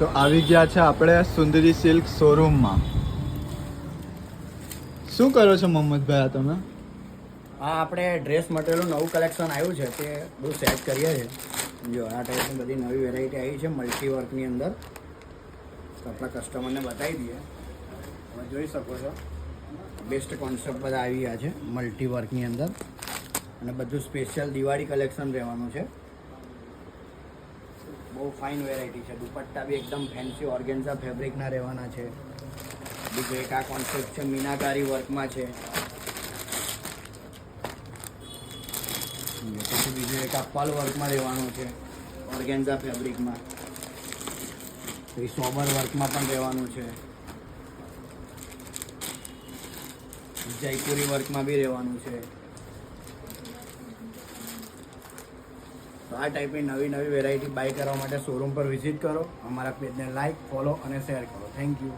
તો આવી ગયા છે આપણે સુંદરી સિલ્ક શોરૂમમાં. શું કરો છો મોહમ્મદભાઈ આ તમે? આ આપણે ડ્રેસ મટીરિયલનું નવું કલેક્શન આવ્યું છે તે બહુ સેટ કરીએ છીએ. જો આ ટાઈપની બધી નવી વેરાયટી આવી છે મલ્ટી વર્કની અંદર. તો આપણા કસ્ટમરને બતાવી દઈએ. તમે જોઈ શકો છો બેસ્ટ કોન્સેપ્ટ બધા આવી ગયા છે મલ્ટી વર્કની અંદર અને બધું સ્પેશિયલ દિવાળી કલેક્શન રહેવાનું છે. બહુ ફાઇન વેરાયટી છે. દુપટ્ટા બી એકદમ ફેન્સી ઓર્ગેન્ઝા ફેબ્રિકના રહેવાના છે. બીજું એક આ કોન્સેપ્ટ છે મીનાકારી વર્કમાં છે. પછી બીજું એક આ પલ વર્કમાં રહેવાનું છે ઓર્ગેન્ઝા ફેબ્રિકમાં. પછી સોબર વર્કમાં પણ રહેવાનું છે. જયપુરી વર્કમાં બી રહેવાનું છે. તો આ ટાઈપની નવી નવી વેરાયટી બાય કરવા માટે શોરૂમ પર વિઝિટ કરો. અમારા પેજને લાઈક, ફોલો અને શેર કરો. Thank you.